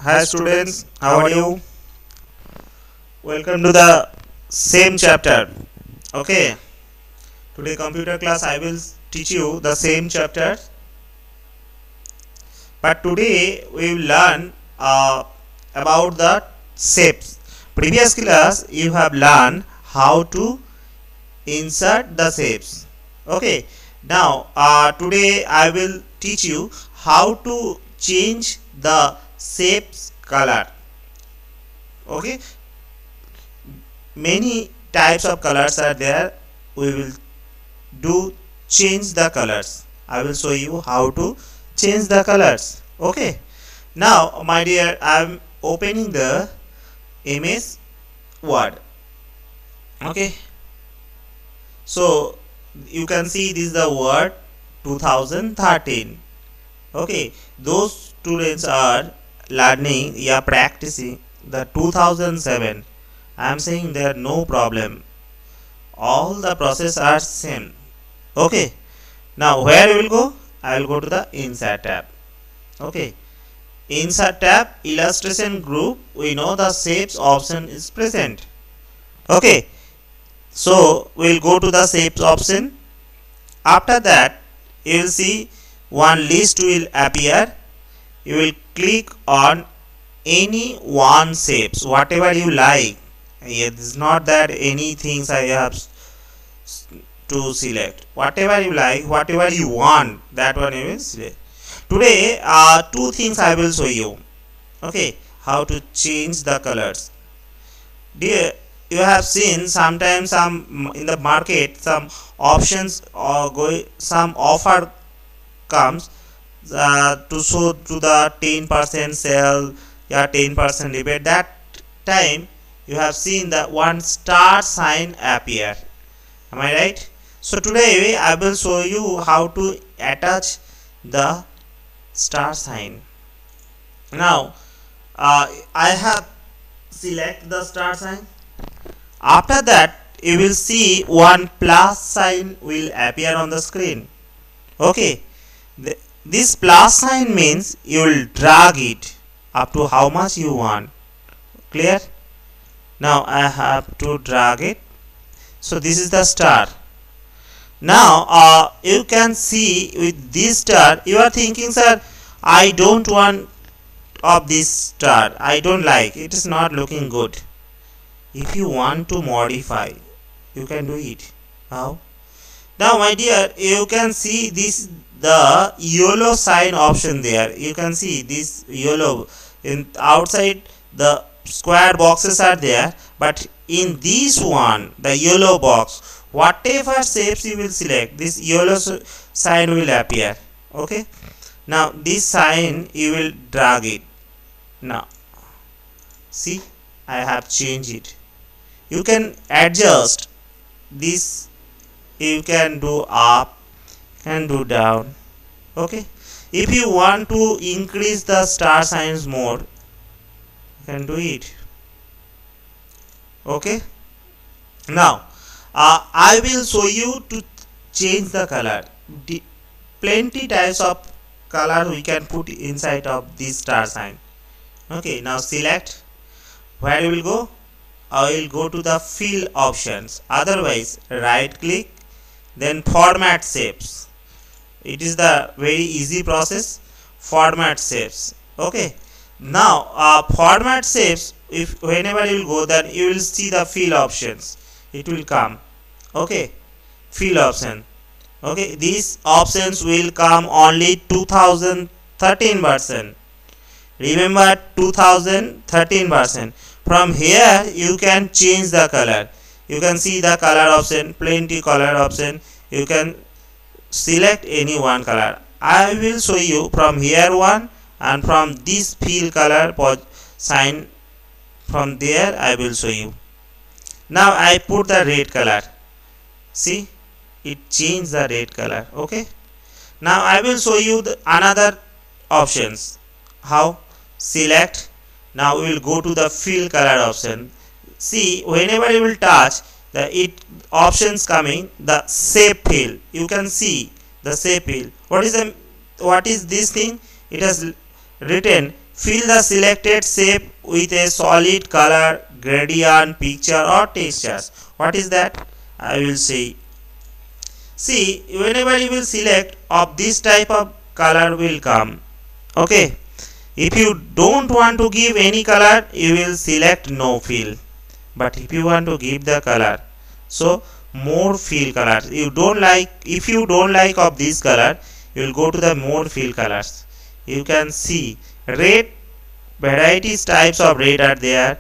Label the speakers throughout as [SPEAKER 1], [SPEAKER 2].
[SPEAKER 1] Hi students, how are you? Welcome to the same chapter. Okay, today computer class I will teach you the same chapter, but today we will learn about the shapes. Previous class you have learned how to insert the shapes. Okay, now today I will teach you how to change the shapes color. Okay, many types of colors are there. We will do change the colors. I will show you how to change the colors. Okay, now my dear, I am opening the MS Word. Okay, so you can see this is the word 2013. Okay, those students are learning, practicing the 2007. I am saying there no problem, all the process are same. Okay, now where we will go? I will go to the insert tab. Okay, insert tab, illustration group, we know the shapes option is present. Okay, so we will go to the shapes option. After that you will see one list will appear. You will click on any one shapes, whatever you like. It is not that any things I have to select. Whatever you like, whatever you want, that one you will select. Today two things I will show you. Okay, how to change the colors. Dear, you have seen sometimes some in the market some options or some offer comes to show to the 10% sale, 10% rebate. That time you have seen the one star sign appear. Am I right? So today I will show you how to attach the star sign. Now I have select the star sign. After that you will see one plus sign will appear on the screen. Okay, this plus sign means you will drag it up to how much you want. Clear? Now I have to drag it. So this is the star. Now you can see with this star you are thinking, sir, I don't want of this star, I don't like it, is not looking good. If you want to modify, you can do it. How? Now my dear, you can see this the yellow sign option there. You can see this yellow in outside the square boxes are there, but in this one the yellow box, whatever shapes you will select, this yellow sign will appear. Okay, now this sign you will drag it. Now see, I have changed it. You can adjust this, you can do up, can do down. Okay, if you want to increase the star signs more, you can do it. Okay, now I will show you to change the color. Plenty types of color we can put inside of this star sign. Okay, now select. Where you will go? I will go to the fill options. Otherwise right click, then format shapes. It is the very easy process. Format shapes. Okay, now format shapes, if whenever you will go, then you will see the fill options, it will come. Okay, fill option. Okay, these options will come only 2013 version. Remember 2013 version. From here you can change the color. You can see the color option, plenty color option. You can select any one color. I will show you from here one, and from this fill color sign, from there I will show you. Now I put the red color. See, it changed the red color. Okay, now I will show you the another options. How? Select. Now we will go to the fill color option. See, whenever you will touch the options coming, the shape fill, you can see the shape fill. What is this thing? It has written Fill the selected shape with a solid color, gradient, picture or textures. What is that? I will say. See, whenever you will select of this type of color will come. Okay. If you don't want to give any color, you will select no fill. But if you want to give the color, so more fill colors. You don't like, if you don't like of this color, you will go to the more fill colors. You can see red, varieties types of red are there,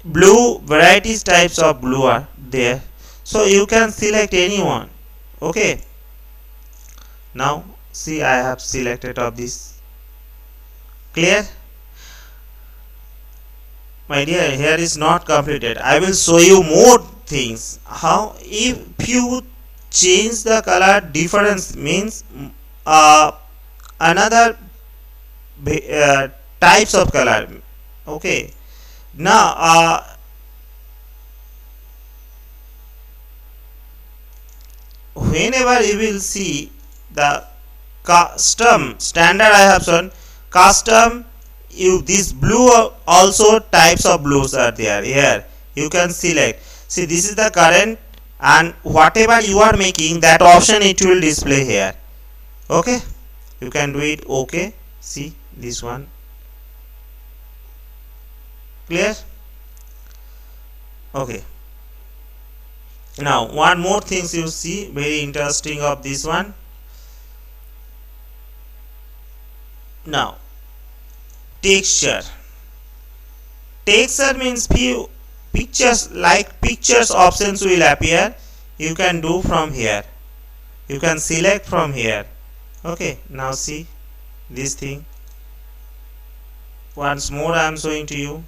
[SPEAKER 1] blue, varieties types of blue are there, so you can select anyone. Okay, now see, I have selected of this. Clear? My dear, here is not completed. I will show you more things. How if you change the color difference means another types of color. Okay, now whenever you will see the custom standard, I have shown custom. You this blue also types of blues are there. Here you can select. See, this is the current, and whatever you are making, that option it will display here. Okay, you can do it. Okay, see this one. Clear? Okay, now one more things you see very interesting of this one. Now texture means few pictures, like pictures options will appear. You can do from here, you can select from here. Okay, now see this thing. Once more I am showing to you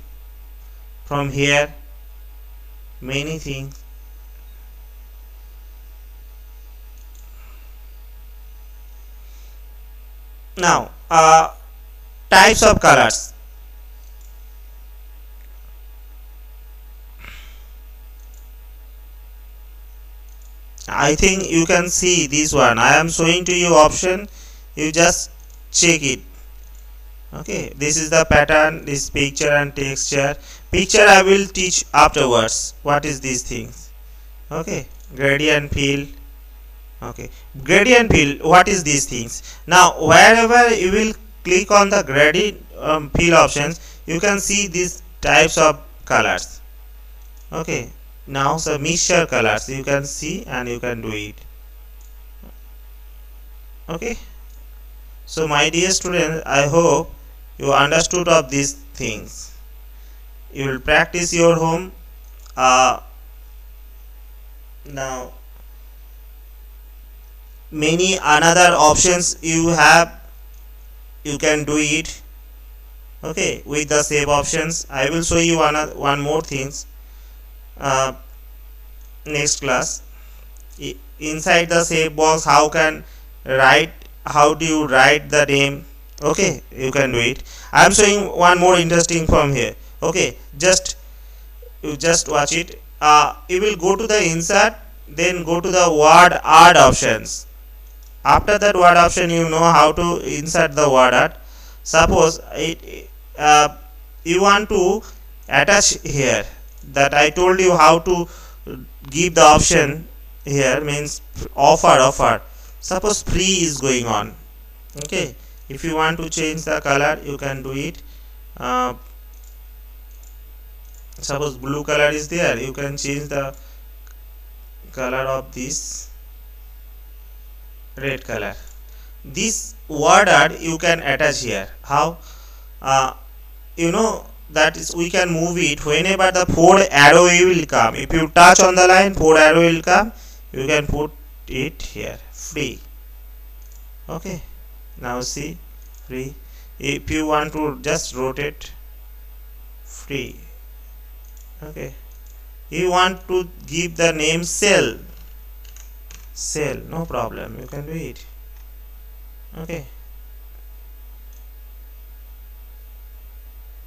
[SPEAKER 1] from here many things. Now types of colors. I think you can see this one. I am showing to you option, you just check it. Okay, this is the pattern, this picture and texture. Picture I will teach afterwards what is these things. Okay, gradient fill. Okay, gradient fill, what is these things? Now wherever you will click on the gradient fill options, you can see these types of colors. Okay, now some mixture colors you can see and you can do it. Okay, so my dear students, I hope you understood of these things. You will practice your home. Now many another options you have, you can do it. Okay, with the save options. I will show you one more things next class. Inside the save box, how can write, how do you write the name? Okay, you can do it. I am showing one more interesting from here. Okay, you just watch it. You will go to the insert, then go to the word art options. After that word option, you know how to insert the word art. Suppose you want to attach here, that I told you how to give the option here, means offer. Suppose free is going on. Okay, if you want to change the color, you can do it. Suppose blue color is there, you can change the color of this red color. This word art you can attach here. How? You know that is, we can move it whenever the 4 arrow will come. If you touch on the line, 4 arrow will come. You can put it here, free. Okay, now see, free. If you want to just rotate, free. Okay, you want to give the name cell, no problem, you can do it. Okay,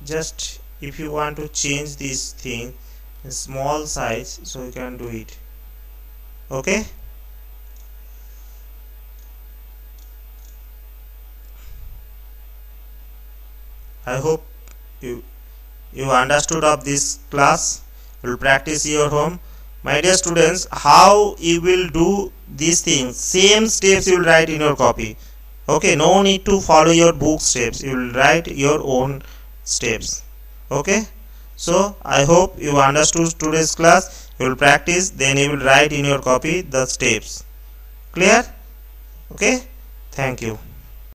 [SPEAKER 1] just if you want to change this thing in small size, so you can do it. Okay, I hope you understood of this class. You will practice your home. My dear students, how you will do these things, same steps you will write in your copy. Okay, no need to follow your book steps, you will write your own steps. Okay, so I hope you understood today's class. You will practice, then you will write in your copy the steps. Clear? Okay, thank you.